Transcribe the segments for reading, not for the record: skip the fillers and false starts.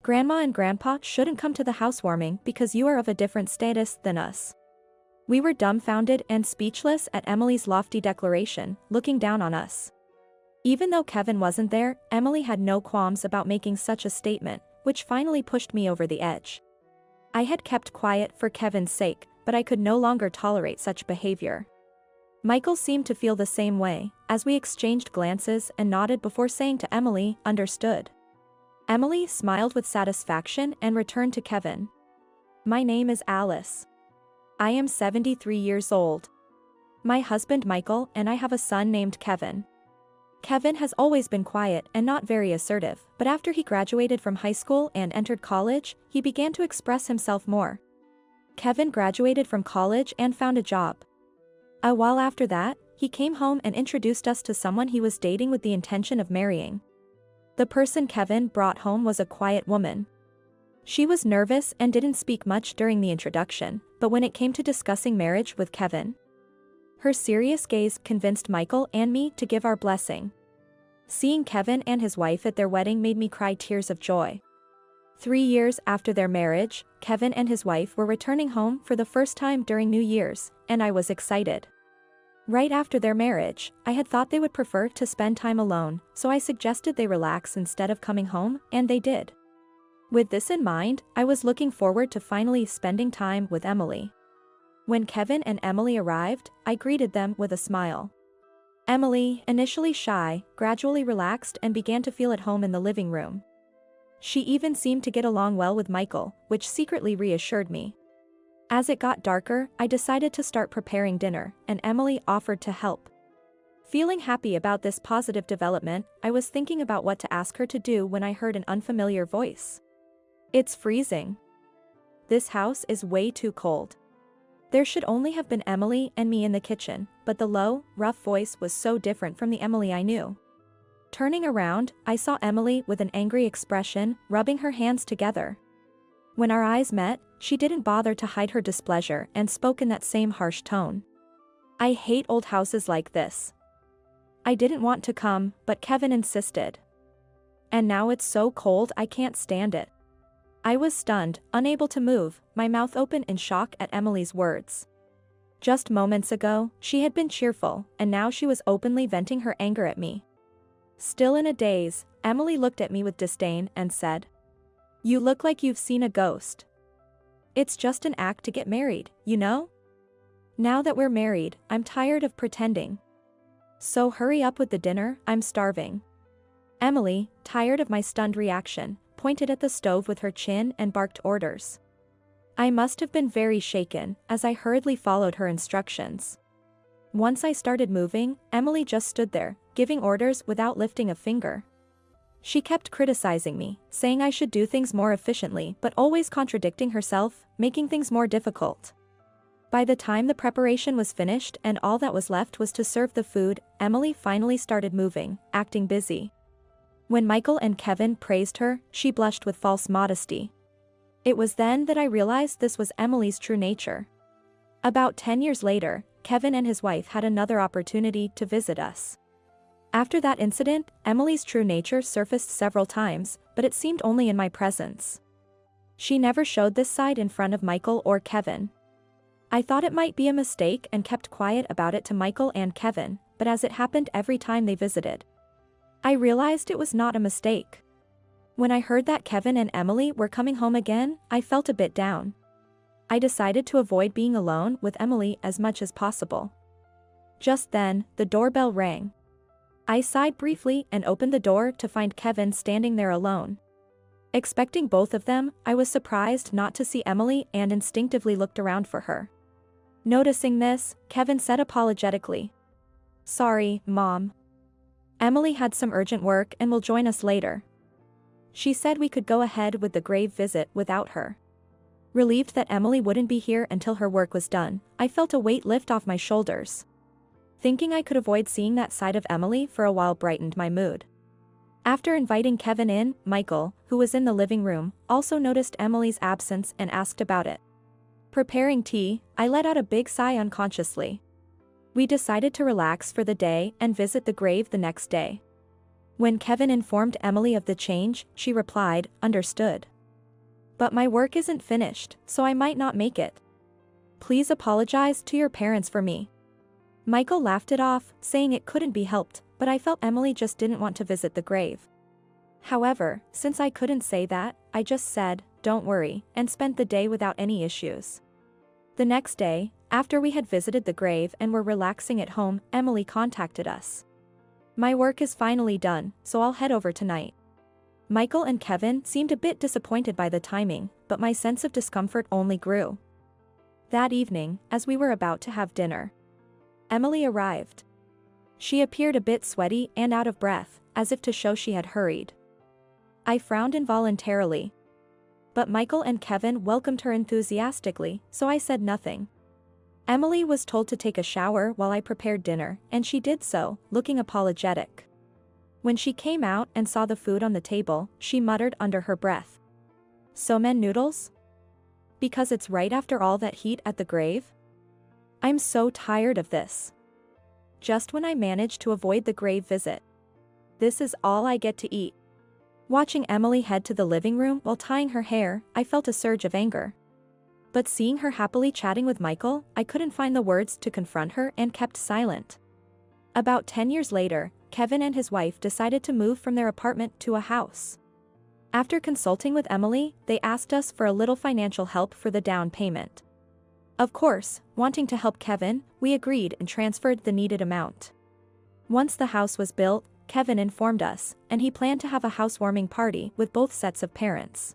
Grandma and Grandpa shouldn't come to the housewarming because you are of a different status than us." We were dumbfounded and speechless at Emily's lofty declaration, looking down on us. Even though Kevin wasn't there, Emily had no qualms about making such a statement, which finally pushed me over the edge. I had kept quiet for Kevin's sake, but I could no longer tolerate such behavior. Michael seemed to feel the same way, as we exchanged glances and nodded before saying to Emily, "Understood." Emily smiled with satisfaction and returned to Kevin. "My name is Alice. I am 73 years old. My husband Michael and I have a son named Kevin." Kevin has always been quiet and not very assertive, but after he graduated from high school and entered college, he began to express himself more. Kevin graduated from college and found a job. A while after that, he came home and introduced us to someone he was dating with the intention of marrying. The person Kevin brought home was a quiet woman. She was nervous and didn't speak much during the introduction, but when it came to discussing marriage with Kevin, her serious gaze convinced Michael and me to give our blessing. Seeing Kevin and his wife at their wedding made me cry tears of joy. 3 years after their marriage, Kevin and his wife were returning home for the first time during New Year's, and I was excited. Right after their marriage, I had thought they would prefer to spend time alone, so I suggested they relax instead of coming home, and they did. With this in mind, I was looking forward to finally spending time with Emily. When Kevin and Emily arrived, I greeted them with a smile. Emily, initially shy, gradually relaxed and began to feel at home in the living room. She even seemed to get along well with Michael, which secretly reassured me. As it got darker, I decided to start preparing dinner, and Emily offered to help. Feeling happy about this positive development, I was thinking about what to ask her to do when I heard an unfamiliar voice. "It's freezing. This house is way too cold." There should only have been Emily and me in the kitchen, but the low, rough voice was so different from the Emily I knew. Turning around, I saw Emily with an angry expression, rubbing her hands together. When our eyes met, she didn't bother to hide her displeasure and spoke in that same harsh tone. "I hate old houses like this. I didn't want to come, but Kevin insisted. And now it's so cold I can't stand it." I was stunned, unable to move, my mouth open in shock at Emily's words. Just moments ago, she had been cheerful, and now she was openly venting her anger at me. Still in a daze, Emily looked at me with disdain and said, "You look like you've seen a ghost. It's just an act to get married, you know? Now that we're married, I'm tired of pretending. So hurry up with the dinner, I'm starving." Emily, tired of my stunned reaction, pointed at the stove with her chin and barked orders. I must have been very shaken, as I hurriedly followed her instructions. Once I started moving, Emily just stood there, giving orders without lifting a finger. She kept criticizing me, saying I should do things more efficiently but always contradicting herself, making things more difficult. By the time the preparation was finished and all that was left was to serve the food, Emily finally started moving, acting busy. When Michael and Kevin praised her, she blushed with false modesty. It was then that I realized this was Emily's true nature. About 10 years later, Kevin and his wife had another opportunity to visit us. After that incident, Emily's true nature surfaced several times, but it seemed only in my presence. She never showed this side in front of Michael or Kevin. I thought it might be a mistake and kept quiet about it to Michael and Kevin, but as it happened every time they visited, I realized it was not a mistake. When I heard that Kevin and Emily were coming home again, I felt a bit down. I decided to avoid being alone with Emily as much as possible. Just then, the doorbell rang. I sighed briefly and opened the door to find Kevin standing there alone. Expecting both of them, I was surprised not to see Emily and instinctively looked around for her. Noticing this, Kevin said apologetically, "Sorry, Mom. Emily had some urgent work and will join us later. She said we could go ahead with the grave visit without her." Relieved that Emily wouldn't be here until her work was done, I felt a weight lift off my shoulders. Thinking I could avoid seeing that side of Emily for a while brightened my mood. After inviting Kevin in, Michael, who was in the living room, also noticed Emily's absence and asked about it. Preparing tea, I let out a big sigh unconsciously. We decided to relax for the day and visit the grave the next day. When Kevin informed Emily of the change, she replied, "Understood." But my work isn't finished, so I might not make it. Please apologize to your parents for me. Michael laughed it off, saying it couldn't be helped, but I felt Emily just didn't want to visit the grave. However, since I couldn't say that, I just said, "Don't worry," and spent the day without any issues. The next day, after we had visited the grave and were relaxing at home, Emily contacted us. "My work is finally done, so I'll head over tonight." Michael and Kevin seemed a bit disappointed by the timing, but my sense of discomfort only grew. That evening, as we were about to have dinner, Emily arrived. She appeared a bit sweaty and out of breath, as if to show she had hurried. I frowned involuntarily. But Michael and Kevin welcomed her enthusiastically, so I said nothing. Emily was told to take a shower while I prepared dinner, and she did so, looking apologetic. When she came out and saw the food on the table, she muttered under her breath, "Somen noodles? Because it's right after all that heat at the grave? I'm so tired of this. Just when I managed to avoid the grave visit. This is all I get to eat." Watching Emily head to the living room while tying her hair, I felt a surge of anger. But seeing her happily chatting with Michael, I couldn't find the words to confront her and kept silent. About 10 years later, Kevin and his wife decided to move from their apartment to a house. After consulting with Emily, they asked us for a little financial help for the down payment. Of course, wanting to help Kevin, we agreed and transferred the needed amount. Once the house was built, Kevin informed us, and he planned to have a housewarming party with both sets of parents.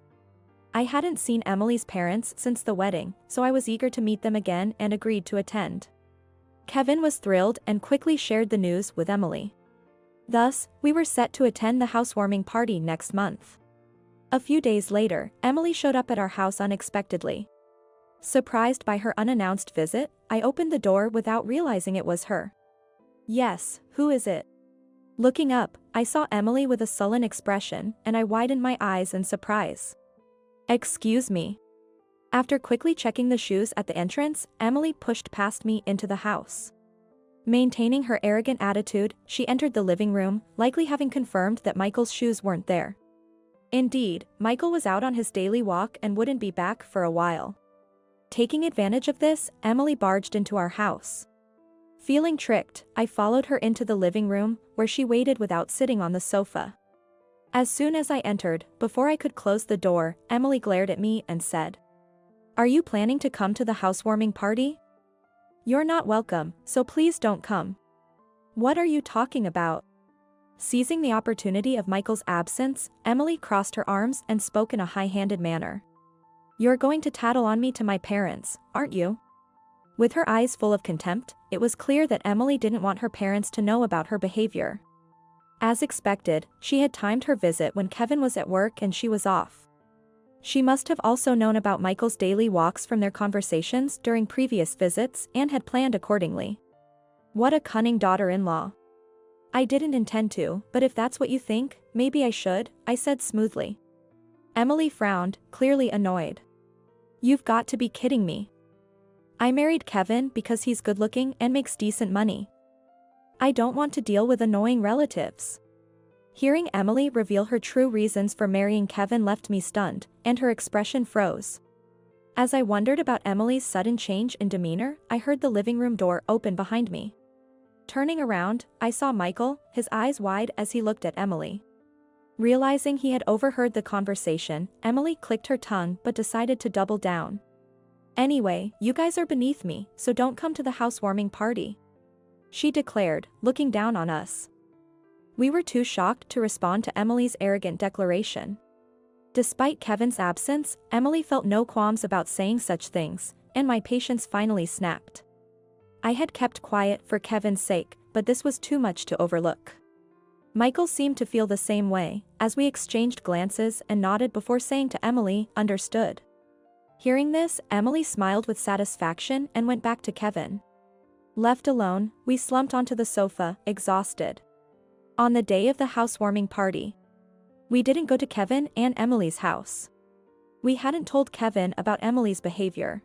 I hadn't seen Emily's parents since the wedding, so I was eager to meet them again and agreed to attend. Kevin was thrilled and quickly shared the news with Emily. Thus, we were set to attend the housewarming party next month. A few days later, Emily showed up at our house unexpectedly. Surprised by her unannounced visit, I opened the door without realizing it was her. "Yes, who is it?" Looking up, I saw Emily with a sullen expression, and I widened my eyes in surprise. "Excuse me." After quickly checking the shoes at the entrance, Emily pushed past me into the house. Maintaining her arrogant attitude, she entered the living room, likely having confirmed that Michael's shoes weren't there. Indeed, Michael was out on his daily walk and wouldn't be back for a while. Taking advantage of this, Emily barged into our house. Feeling tricked, I followed her into the living room, where she waited without sitting on the sofa. As soon as I entered, before I could close the door, Emily glared at me and said, "Are you planning to come to the housewarming party? You're not welcome, so please don't come." "What are you talking about?" Seizing the opportunity of Michael's absence, Emily crossed her arms and spoke in a high-handed manner. "You're going to tattle on me to my parents, aren't you?" With her eyes full of contempt, it was clear that Emily didn't want her parents to know about her behavior. As expected, she had timed her visit when Kevin was at work and she was off. She must have also known about Michael's daily walks from their conversations during previous visits and had planned accordingly. What a cunning daughter-in-law. "I didn't intend to, but if that's what you think, maybe I should," I said smoothly. Emily frowned, clearly annoyed. "You've got to be kidding me. I married Kevin because he's good-looking and makes decent money. I don't want to deal with annoying relatives." Hearing Emily reveal her true reasons for marrying Kevin left me stunned, and her expression froze. As I wondered about Emily's sudden change in demeanor, I heard the living room door open behind me. Turning around, I saw Michael, his eyes wide as he looked at Emily. Realizing he had overheard the conversation, Emily clicked her tongue but decided to double down. "Anyway, you guys are beneath me, so don't come to the housewarming party," she declared, looking down on us. We were too shocked to respond to Emily's arrogant declaration. Despite Kevin's absence, Emily felt no qualms about saying such things, and my patience finally snapped. I had kept quiet for Kevin's sake, but this was too much to overlook. Michael seemed to feel the same way, as we exchanged glances and nodded before saying to Emily, "Understood." Hearing this, Emily smiled with satisfaction and went back to Kevin. Left alone, we slumped onto the sofa, exhausted. On the day of the housewarming party, we didn't go to Kevin and Emily's house. We hadn't told Kevin about Emily's behavior.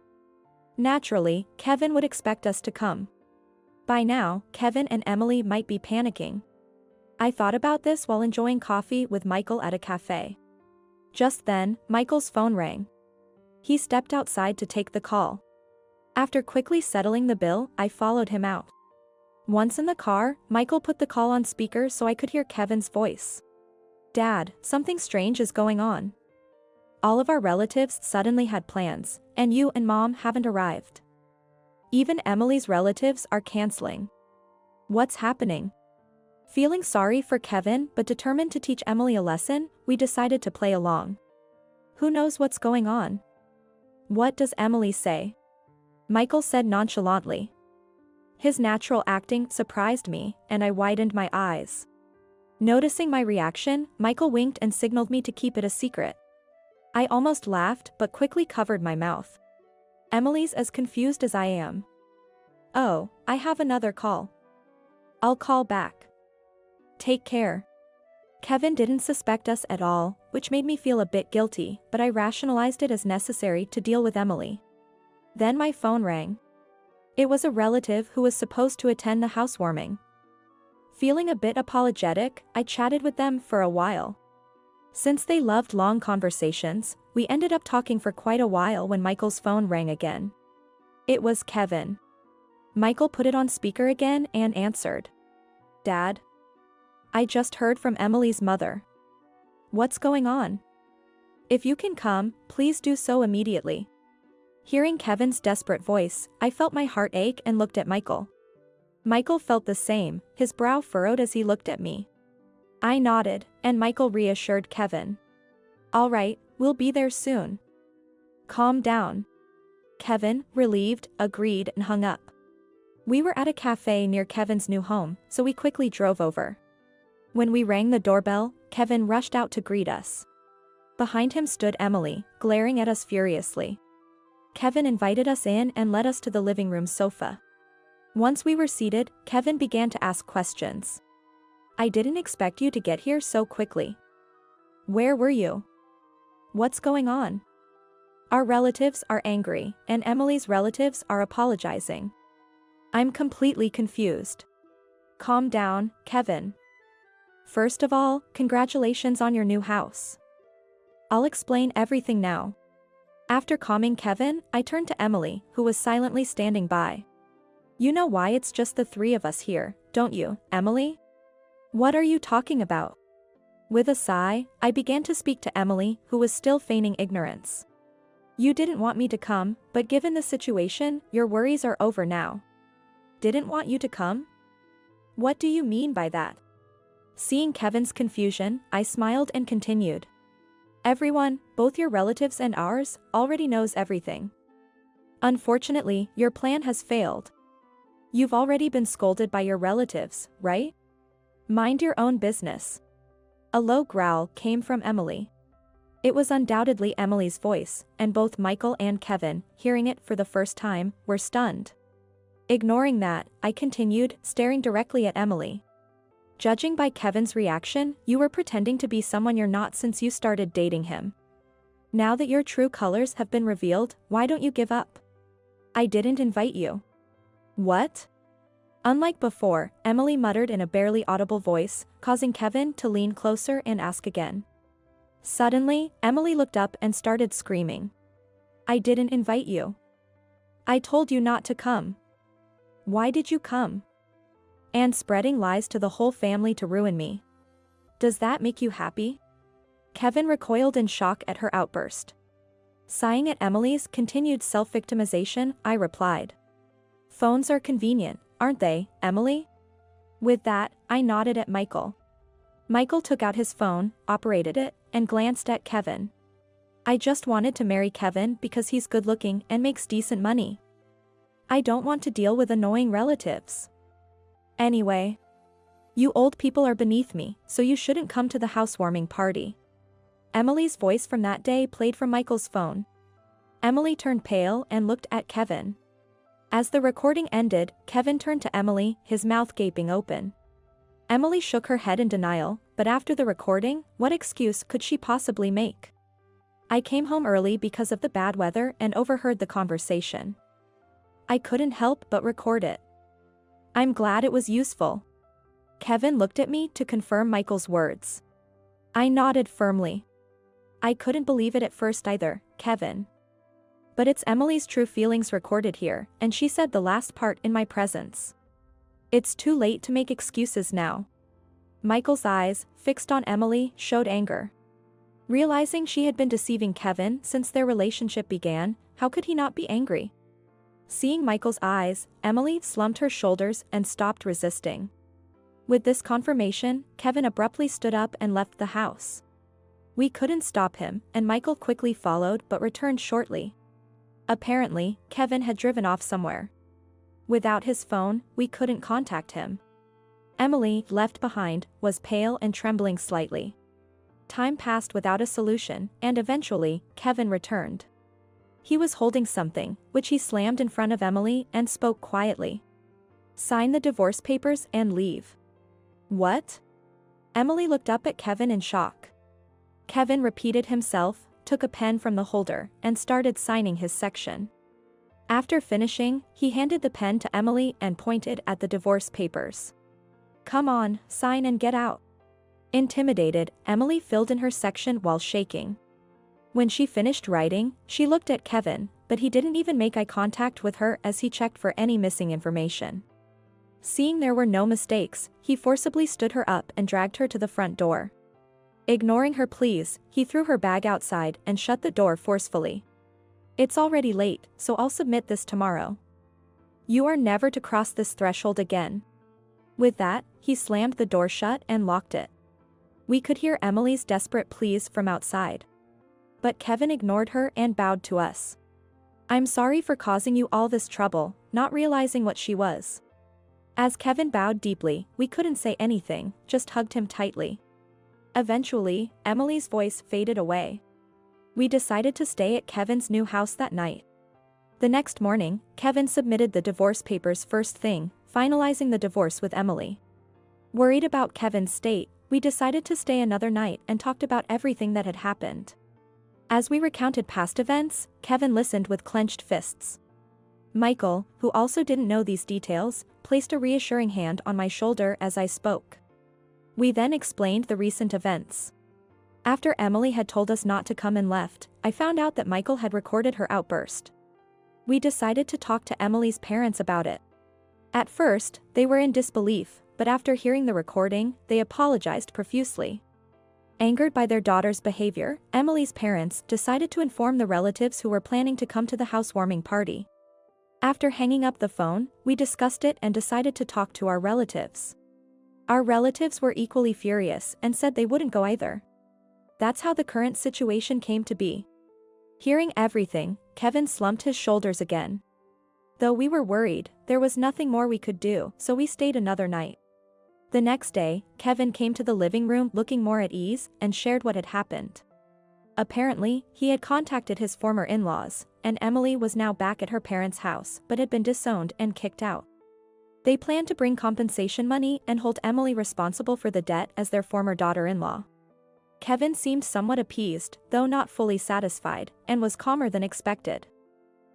Naturally, Kevin would expect us to come. By now, Kevin and Emily might be panicking. I thought about this while enjoying coffee with Michael at a cafe. Just then, Michael's phone rang. He stepped outside to take the call. After quickly settling the bill, I followed him out. Once in the car, Michael put the call on speaker so I could hear Kevin's voice. "Dad, something strange is going on. All of our relatives suddenly had plans, and you and Mom haven't arrived. Even Emily's relatives are canceling. What's happening?" Feeling sorry for Kevin but determined to teach Emily a lesson, we decided to play along. "Who knows what's going on?" "What does Emily say?" Michael said nonchalantly. His natural acting surprised me, and I widened my eyes. Noticing my reaction, Michael winked and signaled me to keep it a secret. I almost laughed but quickly covered my mouth. "Emily's as confused as I am." "Oh, I have another call. I'll call back. Take care." Kevin didn't suspect us at all, which made me feel a bit guilty, but I rationalized it as necessary to deal with Emily. Then my phone rang. It was a relative who was supposed to attend the housewarming. Feeling a bit apologetic, I chatted with them for a while. Since they loved long conversations, we ended up talking for quite a while when Michael's phone rang again. It was Kevin. Michael put it on speaker again and answered. "Dad? I just heard from Emily's mother." "What's going on?" "If you can come, please do so immediately." Hearing Kevin's desperate voice, I felt my heart ache and looked at Michael. Michael felt the same, his brow furrowed as he looked at me. I nodded, and Michael reassured Kevin. "All right, we'll be there soon. Calm down." Kevin, relieved, agreed and hung up. We were at a cafe near Kevin's new home, so we quickly drove over. When we rang the doorbell, Kevin rushed out to greet us. Behind him stood Emily, glaring at us furiously. Kevin invited us in and led us to the living room sofa. Once we were seated, Kevin began to ask questions. "I didn't expect you to get here so quickly. Where were you? What's going on? Our relatives are angry, and Emily's relatives are apologizing. I'm completely confused." "Calm down, Kevin. First of all, congratulations on your new house. I'll explain everything now." After calming Kevin, I turned to Emily, who was silently standing by. "You know why it's just the three of us here, don't you, Emily?" "What are you talking about?" With a sigh, I began to speak to Emily, who was still feigning ignorance. "You didn't want me to come, but given the situation, your worries are over now." "Didn't want you to come? What do you mean by that?" Seeing Kevin's confusion, I smiled and continued. "Everyone, both your relatives and ours, already knows everything. Unfortunately, your plan has failed. You've already been scolded by your relatives, right? Mind your own business." A low growl came from Emily. It was undoubtedly Emily's voice, and both Michael and Kevin, hearing it for the first time, were stunned. Ignoring that, I continued, staring directly at Emily. "Judging by Kevin's reaction, you were pretending to be someone you're not since you started dating him. Now that your true colors have been revealed, why don't you give up? I didn't invite you." "What?" Unlike before, Emily muttered in a barely audible voice, causing Kevin to lean closer and ask again. Suddenly, Emily looked up and started screaming. "I didn't invite you. I told you not to come. Why did you come? And spreading lies to the whole family to ruin me. Does that make you happy?" Kevin recoiled in shock at her outburst. Sighing at Emily's continued self-victimization, I replied. "Phones are convenient, aren't they, Emily?" With that, I nodded at Michael. Michael took out his phone, operated it, and glanced at Kevin. "I just wanted to marry Kevin because he's good-looking and makes decent money. I don't want to deal with annoying relatives. Anyway, you old people are beneath me, so you shouldn't come to the housewarming party." Emily's voice from that day played from Michael's phone. Emily turned pale and looked at Kevin. As the recording ended, Kevin turned to Emily, his mouth gaping open. Emily shook her head in denial, but after the recording, what excuse could she possibly make? I came home early because of the bad weather and overheard the conversation. I couldn't help but record it. I'm glad it was useful. Kevin looked at me to confirm Michael's words. I nodded firmly. I couldn't believe it at first either, Kevin. But it's Emily's true feelings recorded here, and she said the last part in my presence. It's too late to make excuses now. Michael's eyes, fixed on Emily, showed anger. Realizing she had been deceiving Kevin since their relationship began, how could he not be angry? Seeing Michael's eyes, Emily slumped her shoulders and stopped resisting. With this confirmation, Kevin abruptly stood up and left the house. We couldn't stop him, and Michael quickly followed but returned shortly. Apparently, Kevin had driven off somewhere. Without his phone, we couldn't contact him. Emily, left behind, was pale and trembling slightly. Time passed without a solution, and eventually, Kevin returned. He was holding something, which he slammed in front of Emily and spoke quietly. "Sign the divorce papers and leave." "What?" Emily looked up at Kevin in shock. Kevin repeated himself, took a pen from the holder, and started signing his section. After finishing, he handed the pen to Emily and pointed at the divorce papers. "Come on, sign and get out." Intimidated, Emily filled in her section while shaking. When she finished writing, she looked at Kevin, but he didn't even make eye contact with her as he checked for any missing information. Seeing there were no mistakes, he forcibly stood her up and dragged her to the front door. Ignoring her pleas, he threw her bag outside and shut the door forcefully. "It's already late, so I'll submit this tomorrow. You are never to cross this threshold again." With that, he slammed the door shut and locked it. We could hear Emily's desperate pleas from outside. But Kevin ignored her and bowed to us. "I'm sorry for causing you all this trouble," not realizing what she was. As Kevin bowed deeply, we couldn't say anything, just hugged him tightly. Eventually, Emily's voice faded away. We decided to stay at Kevin's new house that night. The next morning, Kevin submitted the divorce papers first thing, finalizing the divorce with Emily. Worried about Kevin's state, we decided to stay another night and talked about everything that had happened. As we recounted past events, Kevin listened with clenched fists. Michael, who also didn't know these details, placed a reassuring hand on my shoulder as I spoke. We then explained the recent events. After Emily had told us not to come and left, I found out that Michael had recorded her outburst. We decided to talk to Emily's parents about it. At first, they were in disbelief, but after hearing the recording, they apologized profusely. Angered by their daughter's behavior, Emily's parents decided to inform the relatives who were planning to come to the housewarming party. After hanging up the phone, we discussed it and decided to talk to our relatives. Our relatives were equally furious and said they wouldn't go either. That's how the current situation came to be. Hearing everything, Kevin slumped his shoulders again. Though we were worried, there was nothing more we could do, so we stayed another night. The next day, Kevin came to the living room looking more at ease and shared what had happened. Apparently, he had contacted his former in-laws, and Emily was now back at her parents' house but had been disowned and kicked out. They planned to bring compensation money and hold Emily responsible for the debt as their former daughter-in-law. Kevin seemed somewhat appeased, though not fully satisfied, and was calmer than expected.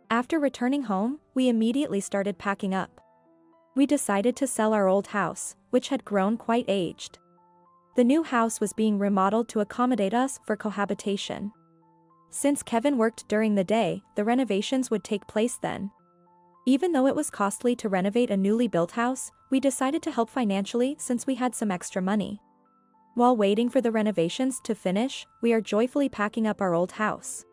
After returning home, we immediately started packing up. We decided to sell our old house, which had grown quite aged. The new house was being remodeled to accommodate us for cohabitation. Since Kevin worked during the day, the renovations would take place then. Even though it was costly to renovate a newly built house, we decided to help financially since we had some extra money. While waiting for the renovations to finish, we are joyfully packing up our old house.